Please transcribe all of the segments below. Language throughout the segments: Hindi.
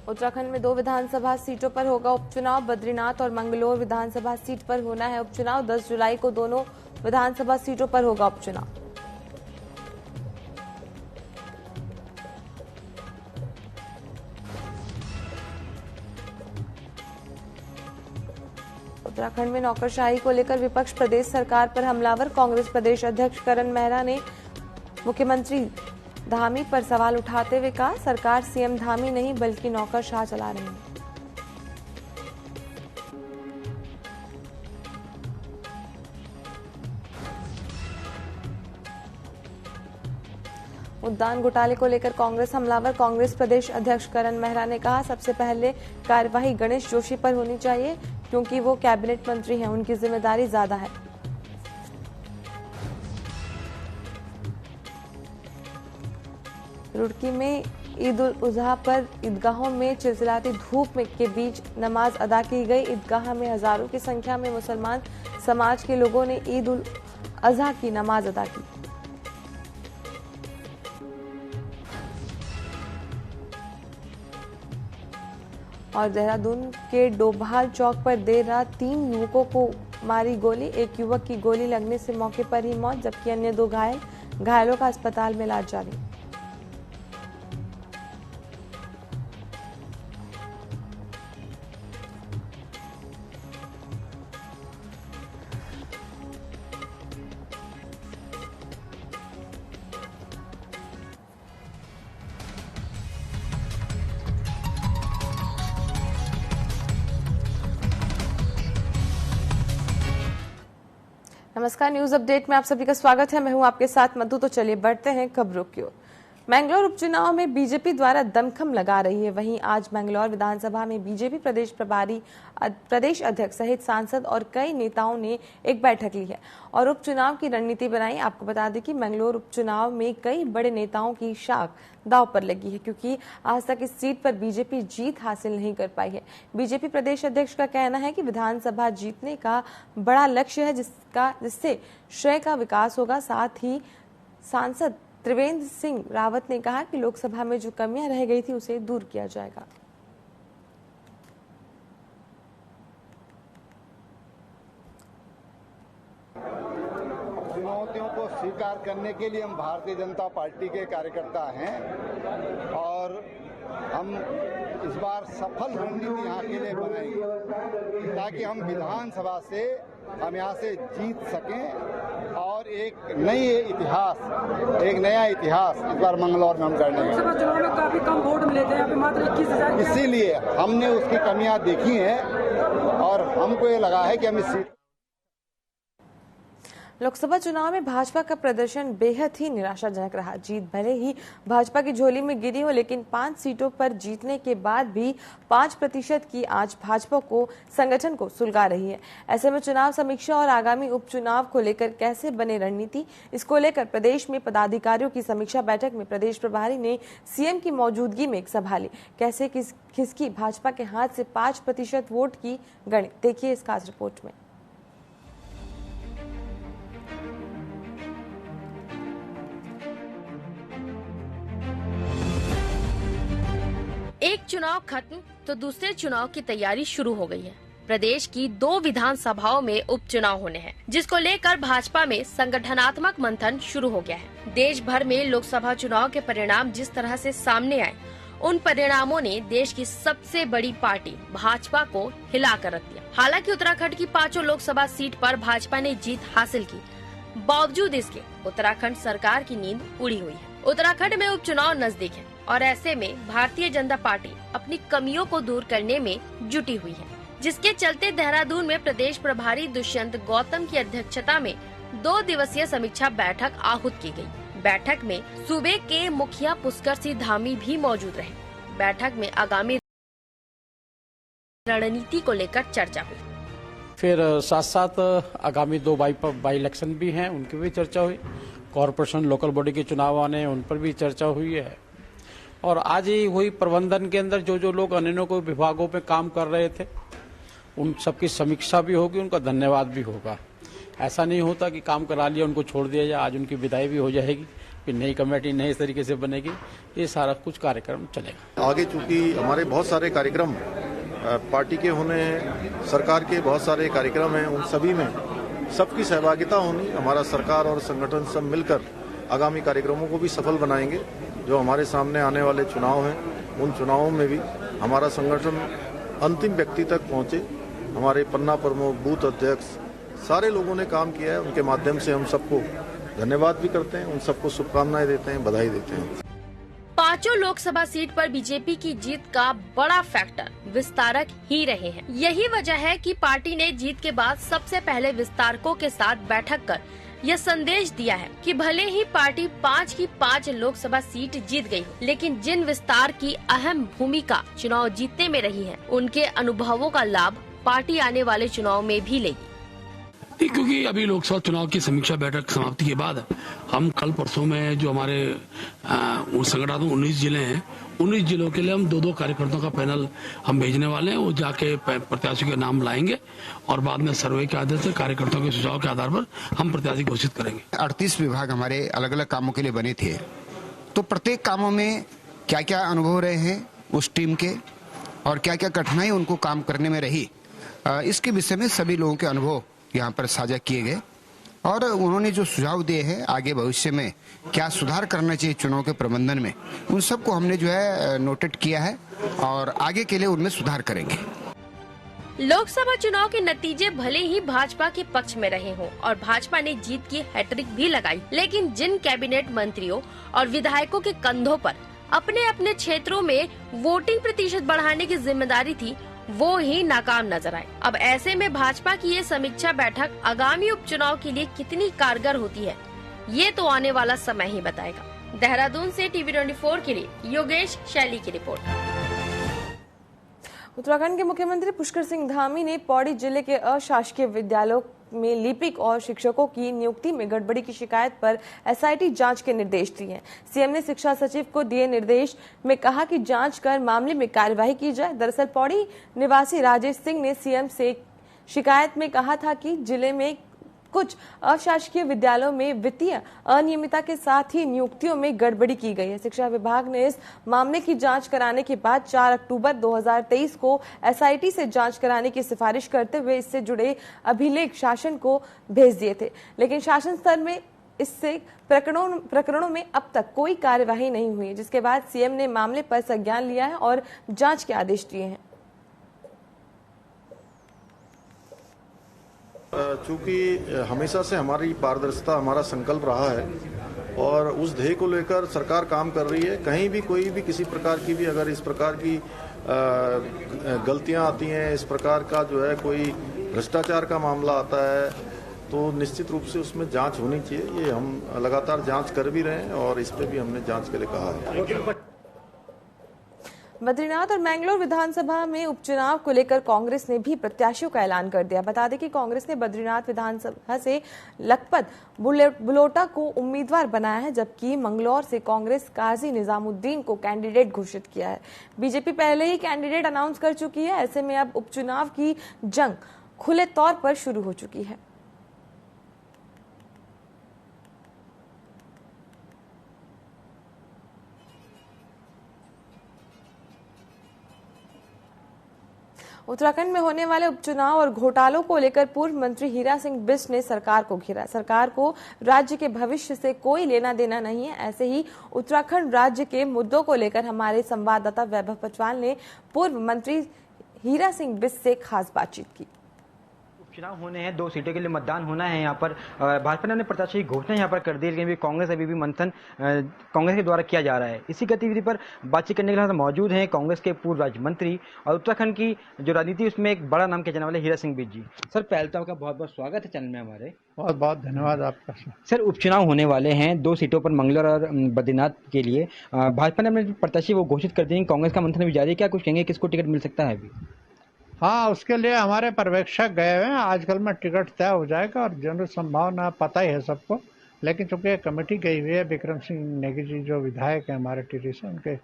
उत्तराखंड में 2 विधानसभा सीटों पर होगा उपचुनाव। बद्रीनाथ और मंगलोर विधानसभा सीट पर होना है उपचुनाव। 10 जुलाई को दोनों विधानसभा सीटों पर होगा उपचुनाव। उत्तराखंड में नौकरशाही को लेकर विपक्ष प्रदेश सरकार पर हमलावर। कांग्रेस प्रदेश अध्यक्ष करण मेहरा ने मुख्यमंत्री धामी पर सवाल उठाते हुए कहा, सरकार सीएम धामी नहीं बल्कि नौकरशाह चला रही है। उद्यान घोटाले को लेकर कांग्रेस हमलावर। कांग्रेस प्रदेश अध्यक्ष करण मेहरा ने कहा, सबसे पहले कार्यवाही गणेश जोशी पर होनी चाहिए क्योंकि वो कैबिनेट मंत्री हैं, उनकी जिम्मेदारी ज्यादा है। रुड़की में ईद उल अजहा पर ईदगाहों में चिलचिलाती धूप के बीच नमाज अदा की गई। ईदगाह में हजारों की संख्या में मुसलमान समाज के लोगों ने ईद उल अजहा की नमाज अदा की। और देहरादून के डोभाल चौक पर देर रात 3 युवकों को मारी गोली। एक युवक की गोली लगने से मौके पर ही मौत, जबकि अन्य 2 घायलों का अस्पताल में इलाज जारी। नमस्कार, न्यूज अपडेट में आप सभी का स्वागत है। मैं हूं आपके साथ मधु। तो चलिए बढ़ते हैं खबरों की ओर। मैंगलोर उपचुनाव में बीजेपी द्वारा दमखम लगा रही है। वहीं आज मैंगलोर विधानसभा में बीजेपी प्रदेश प्रभारी, प्रदेश अध्यक्ष सहित सांसद और कई नेताओं ने एक बैठक ली है और उपचुनाव की रणनीति बनाई। आपको बता दें कि मैंगलोर उपचुनाव में कई बड़े नेताओं की शाख दांव पर लगी है क्योंकि आज तक इस सीट पर बीजेपी जीत हासिल नहीं कर पाई है। बीजेपी प्रदेश अध्यक्ष का कहना है कि विधानसभा जीतने का बड़ा लक्ष्य है जिससे शहर का विकास होगा। साथ ही सांसद त्रिवेंद्र सिंह रावत ने कहा कि लोकसभा में जो कमियां रह गई थी उसे दूर किया जाएगा। चुनौतियों को स्वीकार करने के लिए हम भारतीय जनता पार्टी के कार्यकर्ता हैं और हम इस बार सफल रणनीति यहाँ के लिए बनाएंगे ताकि हम विधानसभा से हम यहाँ से जीत सकें और एक नया इतिहास इस बार मंगलौर में हम करने हैं। लोकसभा चुनाव में काफी कम वोट मिले थे, यहाँ पे मात्र 21,000। इसीलिए हमने उसकी कमियां देखी हैं और हमको ये लगा है कि हम इस सीट। लोकसभा चुनाव में भाजपा का प्रदर्शन बेहद ही निराशाजनक रहा। जीत भले ही भाजपा की झोली में गिरी हो, लेकिन 5 सीटों पर जीतने के बाद भी 5% की आज भाजपा को संगठन को सुलगा रही है। ऐसे में चुनाव समीक्षा और आगामी उपचुनाव को लेकर कैसे बने रणनीति, इसको लेकर प्रदेश में पदाधिकारियों की समीक्षा बैठक में प्रदेश प्रभारी ने सीएम की मौजूदगी में एक सभा ली। कैसे खिसकी भाजपा के हाथ से 5% वोट की गणित, देखिए इस खास रिपोर्ट में। एक चुनाव खत्म तो दूसरे चुनाव की तैयारी शुरू हो गई है। प्रदेश की 2 विधानसभाओं में उपचुनाव होने हैं, जिसको लेकर भाजपा में संगठनात्मक मंथन शुरू हो गया है। देश भर में लोकसभा चुनाव के परिणाम जिस तरह से सामने आए, उन परिणामों ने देश की सबसे बड़ी पार्टी भाजपा को हिला कर रख दिया। हालांकि उत्तराखंड की 5 लोकसभा सीट पर भाजपा ने जीत हासिल की, बावजूद इसके उत्तराखंड सरकार की नींद उड़ी हुई है। उत्तराखंड में उपचुनाव नजदीक है और ऐसे में भारतीय जनता पार्टी अपनी कमियों को दूर करने में जुटी हुई है, जिसके चलते देहरादून में प्रदेश प्रभारी दुष्यंत गौतम की अध्यक्षता में 2 दिवसीय समीक्षा बैठक आहूत की गई। बैठक में सूबे के मुखिया पुष्कर सिंह धामी भी मौजूद रहे। बैठक में आगामी रणनीति को लेकर चर्चा हुई। फिर साथ साथ आगामी 2 बाई इलेक्शन भी हैं, उनकी भी चर्चा हुई। कॉरपोरेशन लोकल बॉडी के चुनाव आने हैं, उन पर भी चर्चा हुई है। और आज ही हुई प्रबंधन के अंदर जो लोग अन्य को विभागों पे काम कर रहे थे, उन सबकी समीक्षा भी होगी, उनका धन्यवाद भी होगा। ऐसा नहीं होता कि काम करा लिया उनको छोड़ दिया जाए। आज उनकी विदाई भी हो जाएगी। फिर नई कमेटी नए तरीके से बनेगी, ये सारा कुछ कार्यक्रम चलेगा आगे। चूंकि हमारे बहुत सारे कार्यक्रम पार्टी के होने हैं, सरकार के बहुत सारे कार्यक्रम हैं, उन सभी में सबकी सहभागिता होनी, हमारा सरकार और संगठन सब मिलकर आगामी कार्यक्रमों को भी सफल बनाएंगे। जो हमारे सामने आने वाले चुनाव हैं, उन चुनावों में भी हमारा संगठन अंतिम व्यक्ति तक पहुंचे। हमारे पन्ना प्रमुख, बूथ अध्यक्ष, सारे लोगों ने काम किया है, उनके माध्यम से हम सबको धन्यवाद भी करते हैं, उन सबको शुभकामनाएं देते हैं, बधाई देते हैं। पांचों लोकसभा सीट पर बीजेपी की जीत का बड़ा फैक्टर विस्तारक ही रहे हैं। यही वजह है कि पार्टी ने जीत के बाद सबसे पहले विस्तारकों के साथ बैठक कर यह संदेश दिया है कि भले ही पार्टी 5 की 5 लोकसभा सीट जीत गई, लेकिन जिन विस्तार की अहम भूमिका चुनाव जीतने में रही है, उनके अनुभवों का लाभ पार्टी आने वाले चुनाव में भी लेगी। क्योंकि अभी लोकसभा चुनाव की समीक्षा बैठक समाप्ति के बाद हम कल परसों में जो हमारे संगठनात्मक 19 जिले हैं, 19 जिलों के लिए हम 2-2 कार्यकर्ताओं का पैनल हम भेजने वाले हैं। वो जाके प्रत्याशियों के नाम लाएंगे और बाद में सर्वे के आधार से कार्यकर्ताओं के सुझाव के आधार पर हम प्रत्याशी घोषित करेंगे। 38 विभाग हमारे अलग अलग कामों के लिए बने थे, तो प्रत्येक कामों में क्या क्या अनुभव रहे हैं उस टीम के और क्या क्या कठिनाई उनको काम करने में रही, इसके विषय में सभी लोगों के अनुभव यहाँ पर साझा किए गए और उन्होंने जो सुझाव दिए हैं आगे भविष्य में क्या सुधार करना चाहिए चुनाव के प्रबंधन में, उन सबको हमने जो है नोटेड किया है और आगे के लिए उनमें सुधार करेंगे। लोकसभा चुनाव के नतीजे भले ही भाजपा के पक्ष में रहे हों और भाजपा ने जीत की हैट्रिक भी लगाई, लेकिन जिन कैबिनेट मंत्रियों और विधायकों के कंधों पर अपने अपने क्षेत्रों में वोटिंग प्रतिशत बढ़ाने की जिम्मेदारी थी, वो ही नाकाम नजर आए। अब ऐसे में भाजपा की ये समीक्षा बैठक आगामी उपचुनाव के लिए कितनी कारगर होती है, ये तो आने वाला समय ही बताएगा। देहरादून से टीवी 24 के लिए योगेश शैली की रिपोर्ट। उत्तराखंड के मुख्यमंत्री पुष्कर सिंह धामी ने पौड़ी जिले के अशासकीय विद्यालयों में लिपिक और शिक्षकों की नियुक्ति में गड़बड़ी की शिकायत पर एसआईटी जांच के निर्देश दिए हैं। सीएम ने शिक्षा सचिव को दिए निर्देश में कहा कि जांच कर मामले में कार्यवाही की जाए। दरअसल पौड़ी निवासी राजेश सिंह ने सीएम से शिकायत में कहा था कि जिले में कुछ अशासकीय विद्यालयों में वित्तीय अनियमितता के साथ ही नियुक्तियों में गड़बड़ी की गई है। शिक्षा विभाग ने इस मामले की जांच कराने के बाद 4 अक्टूबर 2023 को एसआईटी से जांच कराने की सिफारिश करते हुए इससे जुड़े अभिलेख शासन को भेज दिए थे, लेकिन शासन स्तर में इससे प्रकरणों में अब तक कोई कार्यवाही नहीं हुई, जिसके बाद सीएम ने मामले पर संज्ञान लिया है और जांच के आदेश दिए हैं। चूंकि हमेशा से हमारी पारदर्शिता हमारा संकल्प रहा है और उस ध्येय को लेकर सरकार काम कर रही है। कहीं भी कोई भी किसी प्रकार की भी अगर इस प्रकार की गलतियां आती हैं, इस प्रकार का जो है कोई भ्रष्टाचार का मामला आता है, तो निश्चित रूप से उसमें जांच होनी चाहिए। ये हम लगातार जांच कर भी रहे हैं और इस पे भी हमने जांच के लिए कहा है। बद्रीनाथ और मैंगलोर विधानसभा में उपचुनाव को लेकर कांग्रेस ने भी प्रत्याशियों का ऐलान कर दिया। बता दें कि कांग्रेस ने बद्रीनाथ विधानसभा से लखपत बुलोटा को उम्मीदवार बनाया है, जबकि मंगलौर से कांग्रेस काजी निजामुद्दीन को कैंडिडेट घोषित किया है। बीजेपी पहले ही कैंडिडेट अनाउंस कर चुकी है। ऐसे में अब उपचुनाव की जंग खुले तौर पर शुरू हो चुकी है। उत्तराखंड में होने वाले उपचुनाव और घोटालों को लेकर पूर्व मंत्री हीरा सिंह बिष्ट ने सरकार को घेरा। सरकार को राज्य के भविष्य से कोई लेना देना नहीं है। ऐसे ही उत्तराखंड राज्य के मुद्दों को लेकर हमारे संवाददाता वैभव पटवाल ने पूर्व मंत्री हीरा सिंह बिष्ट से खास बातचीत की। चुनाव होने हैं, 2 सीटों के लिए मतदान होना है। यहाँ पर भाजपा ने अपने प्रत्याशी की घोषणा यहाँ पर कर दी, लेकिन कांग्रेस अभी भी मंथन कांग्रेस के द्वारा किया जा रहा है। इसी गतिविधि पर बातचीत करने के लिए मौजूद हैं कांग्रेस के पूर्व राज्य मंत्री और उत्तराखंड की जो राजनीति उसमें एक बड़ा नाम किया जाने वाले हीरा सिंह बिष्ट जी। सर, पहले तो आपका बहुत बहुत स्वागत है चैनल में हमारे। बहुत बहुत धन्यवाद आपका। सर, उपचुनाव होने वाले हैं 2 सीटों पर, मंगलौर और बद्रीनाथ के लिए। भाजपा ने अपने प्रत्याशी वो घोषित कर दिए, कांग्रेस का मंथन भी जारी है। क्या कुछ कहेंगे, किसको टिकट मिल सकता है अभी? हाँ, उसके लिए हमारे पर्यवेक्षक गए हुए हैं। आजकल में टिकट तय हो जाएगा और जनरल संभावना पता ही है सबको, लेकिन चूंकि कमेटी गई हुई है विक्रम सिंह नेगी जी जो विधायक है हमारे टिहरी से, उनके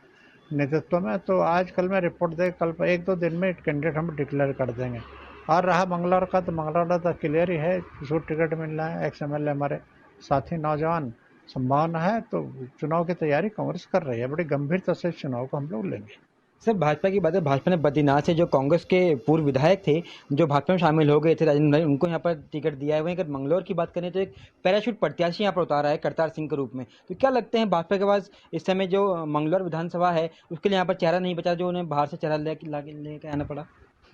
नेतृत्व में, तो आजकल में रिपोर्ट दे कल 1-2 दिन में कैंडिडेट हम डिक्लेयर कर देंगे। और रहा मंगलौर का, तो मंगलौर तो क्लियर ही है किसको टिकट मिलना है। एक्स MLA हमारे साथी नौजवान संभावना है। तो चुनाव की तैयारी कांग्रेस कर रही है, बड़ी गंभीरता से चुनाव को हम लोग लेंगे। सर, भाजपा की बात है, भाजपा ने बद्रीनाथ से जो कांग्रेस के पूर्व विधायक थे जो भाजपा में शामिल हो गए थे, राजेंद्र भाई, उनको यहाँ पर टिकट दिया है। वहीं अगर मंगलौर की बात करें तो एक पैराशूट प्रत्याशी यहाँ पर उतारा है करतार सिंह के रूप में। तो क्या लगते हैं भाजपा के पास इस समय जो मंगलौर विधानसभा है उसके लिए यहाँ पर चेहरा नहीं बचा, जो उन्हें बाहर से चेहरा लेके आना पड़ा?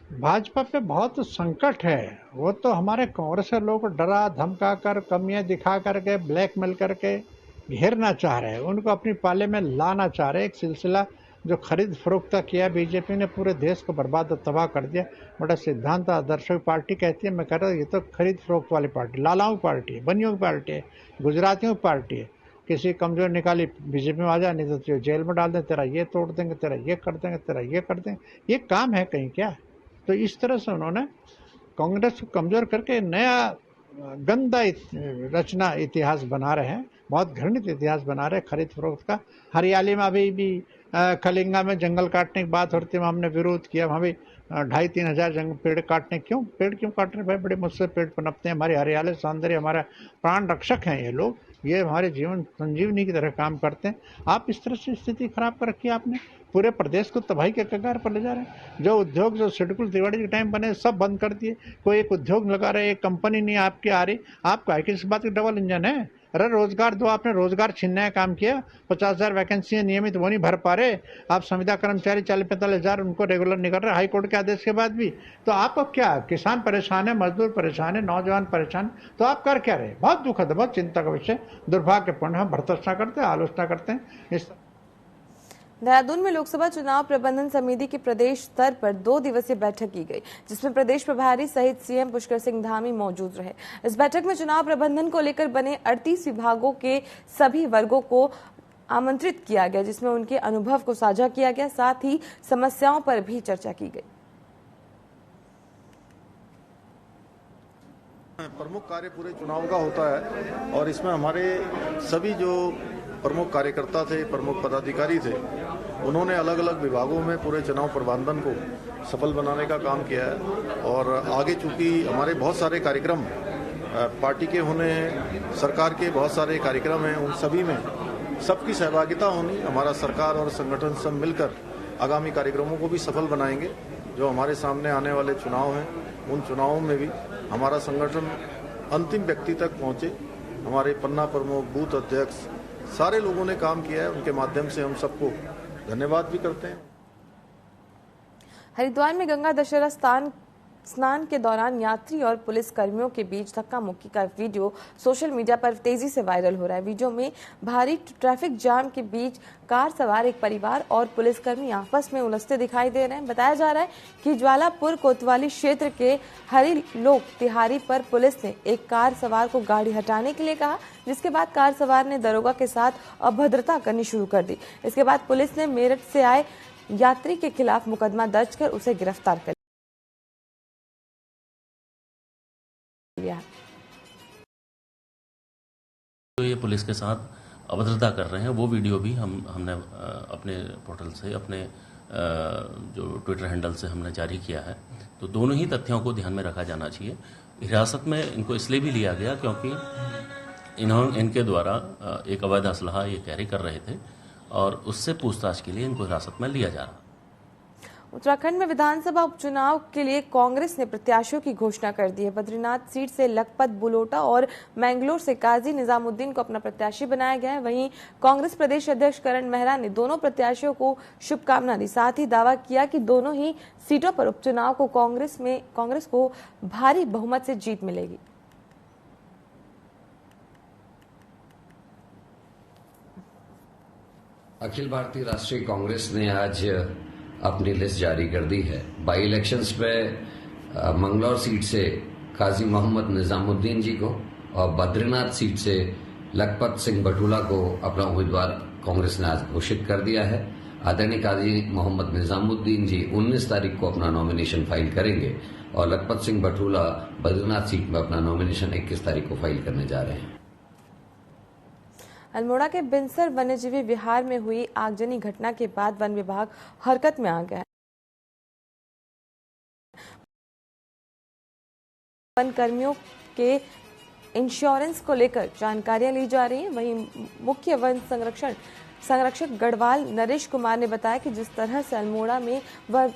भाजपा पे बहुत संकट है। वो तो हमारे कांग्रेस के लोग डरा धमका कर, कमियां दिखा करके, ब्लैकमेल करके घेरना चाह रहे हैं, उनको अपनी पाले में लाना चाह रहे हैं। एक सिलसिला जो खरीद फरोख्त किया बीजेपी ने, पूरे देश को बर्बाद और तबाह कर दिया। बड़ा सिद्धांत आदर्शों की पार्टी कहती है, मैं कह रहा हूँ ये तो खरीद फरोख्त वाली पार्टी, लालाओं की पार्टी है, बनियों की पार्टी है, गुजरातियों की पार्टी है। किसी कमजोर निकाली बीजेपी में आ जाए, नहीं तो जेल में डाल दें, तेरा ये तोड़ देंगे, तेरा ये कर देंगे, तेरा ये कर देंगे। ये काम है कहीं क्या? तो इस तरह से उन्होंने कांग्रेस को कमजोर करके नया गंदा रचना इतिहास बना रहे हैं, बहुत घृणित इतिहास बना रहे हैं खरीद फरोख्त का। हरियाली में अभी भी कलिंगा में जंगल काटने की बात होती है, हमने विरोध किया। वहाँ भी 2,500-3 हजार पेड़ काटने, पेड़ क्यों काट रहे भाई? बड़े मुझसे पेड़ पनपते हैं, हमारे हरियाली सौंदर्य, हमारा प्राण रक्षक हैं ये लोग, ये हमारे जीवन संजीवनी की तरह काम करते हैं। आप इस तरह से स्थिति खराब कर रखी है आपने, पूरे प्रदेश को तबाही के कगार पर ले जा रहे हैं। जो उद्योग जो शेड्यूल तिवारी के टाइम बने सब बंद कर दिए, कोई एक उद्योग लगा रहे, एक कंपनी नहीं आपके आ रही। आपका किस बात की डबल इंजन है? अरे रोजगार दो, आपने रोजगार छीनने का काम किया। 50,000 वैकेंसी नियमित वो नहीं भर पा रहे। आप संविदा कर्मचारी 40-45 हजार उनको रेगुलर नहीं कर रहे हाईकोर्ट के आदेश के बाद भी। तो आपको क्या, किसान परेशान है, मजदूर परेशान है, नौजवान परेशान, तो आप कर क्या रहे? बहुत दुखद है, बहुत चिंता का विषय, दुर्भाग्यपूर्ण। हम भर्त्सना करते हैं, आलोचना करते हैं। इस देहरादून में लोकसभा चुनाव प्रबंधन समिति की प्रदेश स्तर पर 2 दिवसीय बैठक की गई, जिसमें प्रदेश प्रभारी सहित सीएम पुष्कर सिंह धामी मौजूद रहे। इस बैठक में चुनाव प्रबंधन को लेकर बने 38 विभागों के सभी वर्गों को आमंत्रित किया गया, जिसमें उनके अनुभव को साझा किया गया, साथ ही समस्याओं पर भी चर्चा की गई। प्रमुख कार्य पूरे चुनाव का होता है और इसमें हमारे सभी जो प्रमुख कार्यकर्ता थे, प्रमुख पदाधिकारी थे, उन्होंने अलग अलग विभागों में पूरे चुनाव प्रबंधन को सफल बनाने का काम किया है। और आगे चूंकि हमारे बहुत सारे कार्यक्रम पार्टी के होने हैं, सरकार के बहुत सारे कार्यक्रम हैं, उन सभी में सबकी सहभागिता होनी, हमारा सरकार और संगठन सब मिलकर आगामी कार्यक्रमों को भी सफल बनाएंगे। जो हमारे सामने आने वाले चुनाव हैं, उन चुनावों में भी हमारा संगठन अंतिम व्यक्ति तक पहुंचे। हमारे पन्ना प्रमुख, बूथ अध्यक्ष, सारे लोगों ने काम किया है, उनके माध्यम से हम सबको धन्यवाद भी करते हैं। हरिद्वार में गंगा दशहरा स्नान के दौरान यात्री और पुलिस कर्मियों के बीच धक्का मुक्की का वीडियो सोशल मीडिया पर तेजी से वायरल हो रहा है। वीडियो में भारी ट्रैफिक जाम के बीच कार सवार एक परिवार और पुलिसकर्मी आपस में उलझते दिखाई दे रहे हैं। बताया जा रहा है कि ज्वालापुर कोतवाली क्षेत्र के हरि लोक तिहारी पर पुलिस ने एक कार सवार को गाड़ी हटाने के लिए कहा, जिसके बाद कार सवार ने दरोगा के साथ अभद्रता करनी शुरू कर दी। इसके बाद पुलिस ने मेरठ से आए यात्री के खिलाफ मुकदमा दर्ज कर उसे गिरफ्तार कर लिया। तो ये पुलिस के साथ अभद्रता कर रहे हैं, वो वीडियो भी हमने अपने पोर्टल से, अपने जो ट्विटर हैंडल से हमने जारी किया है। तो दोनों ही तथ्यों को ध्यान में रखा जाना चाहिए। हिरासत में इनको इसलिए भी लिया गया क्योंकि इनके द्वारा एक अवैध असलहा ये कैरी कर रहे थे और उससे पूछताछ के लिए इनको हिरासत में लिया जा रहा। उत्तराखंड में विधानसभा उपचुनाव के लिए कांग्रेस ने प्रत्याशियों की घोषणा कर दी है। बद्रीनाथ सीट से लखपत बुलोटा और मैंगलोर से काजी निजामुद्दीन को अपना प्रत्याशी बनाया गया है। वहीं कांग्रेस प्रदेश अध्यक्ष करण मेहरा ने दोनों प्रत्याशियों को शुभकामना दी, साथ ही दावा किया कि दोनों ही सीटों पर उपचुनाव को कांग्रेस को भारी बहुमत से जीत मिलेगी। अखिल भारतीय राष्ट्रीय कांग्रेस ने आज अपनी लिस्ट जारी कर दी है। बाई इलेक्शंस में मंगलौर सीट से काजी मोहम्मद निजामुद्दीन जी को और बद्रीनाथ सीट से लखपत सिंह बटूला को अपना उम्मीदवार कांग्रेस ने आज घोषित कर दिया है। आदरणीय काजी मोहम्मद निजामुद्दीन जी 19 तारीख को अपना नॉमिनेशन फाइल करेंगे और लखपत सिंह बटूला बद्रीनाथ सीट में अपना नॉमिनेशन 21 तारीख को फाइल करने जा रहे हैं। अल्मोड़ा के बिनसर वन्यजीवी विहार में हुई आगजनी घटना के बाद वन विभाग हरकत में आ गया है। वन कर्मियों के इंश्योरेंस को लेकर जानकारियां ली जा रही हैं। वहीं मुख्य वन संरक्षक गढ़वाल नरेश कुमार ने बताया कि जिस तरह से अल्मोड़ा में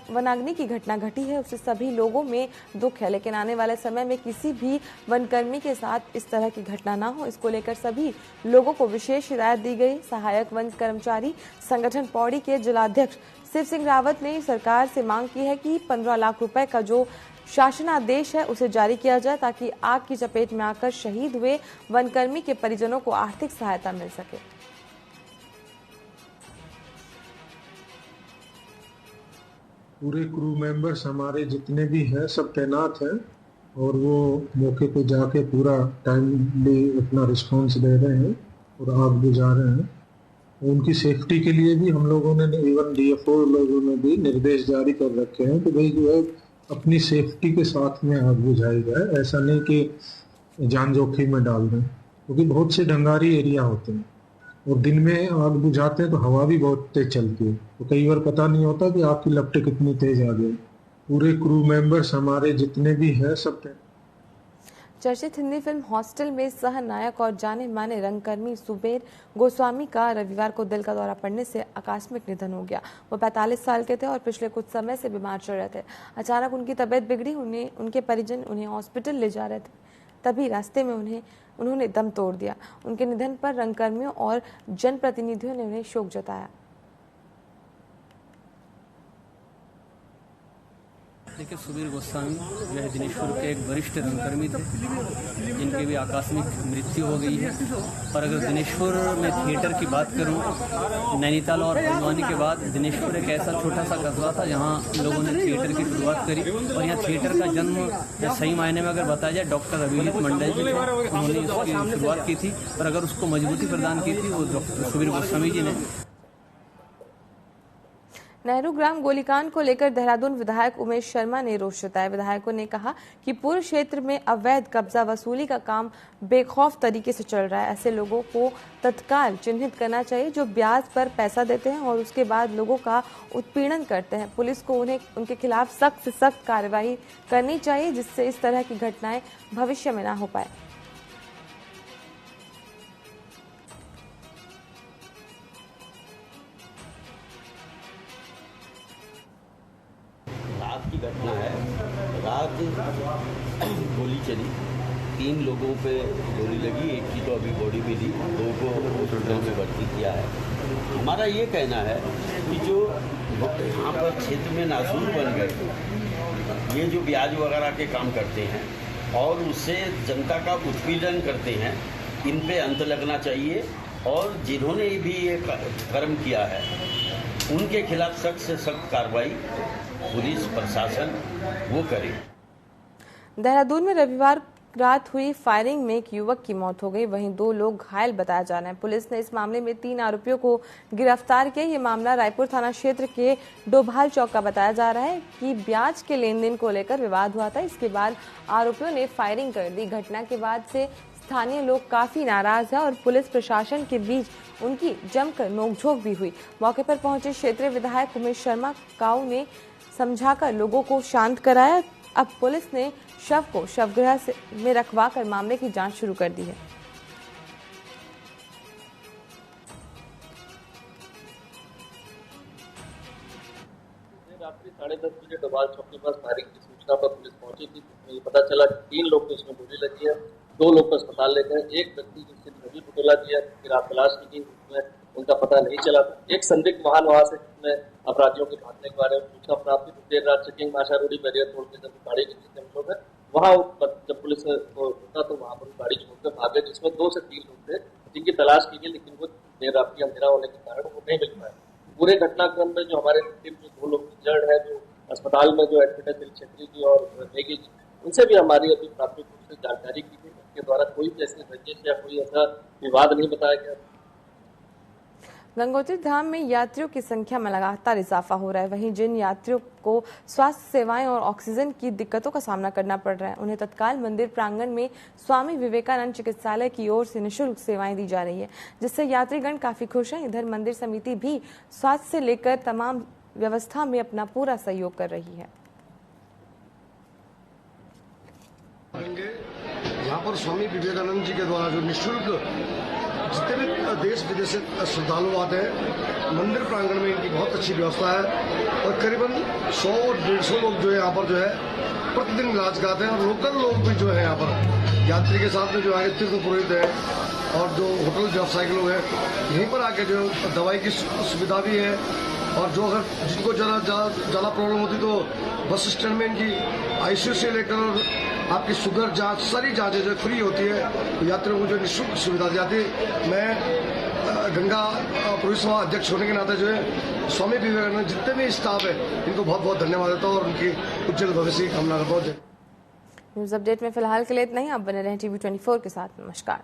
वनाग्नि की घटना घटी है उससे सभी लोगों में दुख है, लेकिन आने वाले समय में किसी भी वनकर्मी के साथ इस तरह की घटना ना हो, इसको लेकर सभी लोगों को विशेष हिदायत दी गई। सहायक वन कर्मचारी संगठन पौड़ी के जिलाध्यक्ष शिव सिंह रावत ने सरकार से मांग की है कि 15 लाख रुपए का जो शासनादेश है उसे जारी किया जाए ताकि आग की चपेट में आकर शहीद हुए वनकर्मी के परिजनों को आर्थिक सहायता मिल सके। पूरे क्रू मेंबर्स हमारे जितने भी हैं सब तैनात हैं और वो मौके पे जाके पूरा टाइमली अपना रिस्पांस दे रहे हैं और आग बुझा रहे हैं। उनकी सेफ्टी के लिए भी हम लोगों ने इवन डीएफओ लोगों ने भी निर्देश जारी कर रखे हैं कि भाई जो है अपनी सेफ्टी के साथ में आग बुझाई जाए, ऐसा नहीं कि जान जोखिम में डाल दें, क्योंकि बहुत से डंगारी एरिया होते हैं और दिन में आग बुझाते हैं तो हवा भी बहुत तेज चलती है, तो कई बार पता नहीं होता कि आग की लपटें कितनी तेज आ गई। पूरे क्रू मेंबर्स हमारे जितने भी हैं सब। चर्चित हिंदी फिल्म हॉस्टल में सह नायक और जाने माने रंगकर्मी सुबेर गोस्वामी का रविवार को दिल का दौरा पड़ने से आकस्मिक निधन हो गया। वो 45 साल के थे और पिछले कुछ समय से बीमार चल रहे थे। अचानक उनकी तबीयत बिगड़ी, उनके परिजन उन्हें हॉस्पिटल ले जा रहे थे, तभी रास्ते में उन्होंने दम तोड़ दिया। उनके निधन पर रंगकर्मियों और जनप्रतिनिधियों ने उन्हें शोक जताया। देखिए, सुबीर गोस्वामी जो है दिनेशपुर के एक वरिष्ठ रंगकर्मी थे, जिनकी भी आकस्मिक मृत्यु हो गई है। और अगर दिनेशपुर में थिएटर की बात करूं, नैनीताल और हल्द्वानी के बाद दिनेशपुर एक ऐसा छोटा सा कस्बा था जहां लोगों ने थिएटर की शुरुआत करी। और यहाँ थिएटर का जन्म सही मायने में अगर बताया जाए डॉक्टर अभिजीत मंडल जी थे, उन्होंने इसकी शुरुआत की थी। और अगर उसको मजबूती प्रदान की थी वो डॉक्टर सुबीर गोस्वामी जी ने। नेहरू ग्राम गोलीकांड को लेकर देहरादून विधायक उमेश शर्मा ने रोष जताया। विधायकों ने कहा कि पूरे क्षेत्र में अवैध कब्जा वसूली का काम बेखौफ तरीके से चल रहा है। ऐसे लोगों को तत्काल चिन्हित करना चाहिए जो ब्याज पर पैसा देते हैं और उसके बाद लोगों का उत्पीड़न करते हैं। पुलिस को उनके खिलाफ सख्त से सख्त कार्रवाई करनी चाहिए, जिससे इस तरह की घटनाएं भविष्य में न हो पाए। रात की घटना है। रात गोली चली, 3 लोगों पे गोली लगी, एक की तो अभी बॉडी मिली, 2 को हॉस्पिटल में भर्ती किया है। हमारा ये कहना है कि जो यहाँ पर क्षेत्र में नासूर बन गए, ये जो ब्याज वगैरह के काम करते हैं और उससे जनता का उत्पीड़न करते हैं, इन पे अंत लगना चाहिए। और जिन्होंने भी ये कर्म किया है उनके खिलाफ सख्त से सख्त कार्रवाई पुलिस प्रशासन वो करे। देहरादून में रविवार रात हुई फायरिंग में एक युवक की मौत हो गई, वहीं 2 लोग घायल बताया जा रहे हैं। पुलिस ने इस मामले में 3 आरोपियों को गिरफ्तार किया। ये मामला रायपुर थाना क्षेत्र के डोभाल चौक का बताया जा रहा है कि ब्याज के लेन देन को लेकर विवाद हुआ था। इसके बाद आरोपियों ने फायरिंग कर दी। घटना के बाद से स्थानीय लोग काफी नाराज हैं और पुलिस प्रशासन के बीच उनकी जमकर नोकझोंक भी हुई। मौके पर पहुंचे क्षेत्रीय विधायक उमेश शर्मा काऊ ने समझाकर लोगों को शांत कराया। अब पुलिस ने शव को शवगृह में रखवाकर मामले की जांच शुरू कर दी है। रात्रि 10:30 बजे डोभाल चौक के पास फायरिंग की सूचना पर पुलिस पहुंची थी। ये पता चला कि 3 लोग को इसमें गोली लगी है, 2 लोग को अस्पताल ले गए। एक व्यक्ति जिससे नदी पटोला दिया, फिर आप तलाश की गई, उसमें उनका पता नहीं चला। एक संदिग्ध वाहन वहां से जिसमें अपराधियों के भागने के बारे में सूचना प्राप्त हुई। देर रात चेकिंग माशा रोडी बैरियर तोड़ के जब गाड़ी के जिससे हम लोग है वहाँ जब पुलिस को रुका तो वहाँ पर गाड़ी छोड़कर भागे, जिसमें 2 से 3 लोग थे जिनकी तलाश की गई, लेकिन वो देर रात की अंधेरा होने के कारण वो नहीं मिल पाया। पूरे घटनाक्रम में जो हमारे टीम में 2 लोग की जड़ है, जो अस्पताल में जो एडमिट है दिल छेत्री जी और मेगी जी, उनसे भी हमारी अभी प्राथमिक रूप से जानकारी की गई। उनके द्वारा कोई भी ऐसी रंजिश या कोई ऐसा विवाद नहीं बताया गया। गंगोत्री धाम में यात्रियों की संख्या में लगातार इजाफा हो रहा है। वहीं जिन यात्रियों को स्वास्थ्य सेवाएं और ऑक्सीजन की दिक्कतों का सामना करना पड़ रहा है, उन्हें तत्काल मंदिर प्रांगण में स्वामी विवेकानंद चिकित्सालय की ओर से निःशुल्क सेवाएं दी जा रही है, जिससे यात्रीगण काफी खुश हैं। इधर मंदिर समिति भी स्वास्थ्य से लेकर तमाम व्यवस्था में अपना पूरा सहयोग कर रही है। यहाँ पर स्वामी विवेकानंद जी के द्वारा जो निःशुल्क जितने भी देश विदेश से श्रद्धालु आते हैं, मंदिर प्रांगण में इनकी बहुत अच्छी व्यवस्था है और करीबन 100-150 लोग जो है यहाँ पर जो है प्रतिदिन इलाज कराते हैं और लोकल लोग भी जो है यहाँ पर यात्री के साथ में जो आगे तीर्थ पुरोहित है और जो होटल व्यवसाय के लोग हैं यहीं पर आके जो दवाई की सुविधा भी है और जो अगर जिनको ज़्यादा प्रॉब्लम होती तो बस स्टैंड में इनकी आईसीयू से लेकर आपकी शुगर जांच सारी जांचें जो फ्री होती है तो यात्रियों को जो निःशुल्क सुविधा दी जाती है। मैं गंगा पुलिस सभा अध्यक्ष होने के नाते जो है स्वामी विवेकानंद जितने भी स्टाफ है इनको बहुत बहुत धन्यवाद देता हूँ और उनकी उज्जवल भविष्य की कामना करता हूँ। न्यूज अपडेट में फिलहाल के लिए इतना ही। आप बने रहें TV24 के साथ। नमस्कार।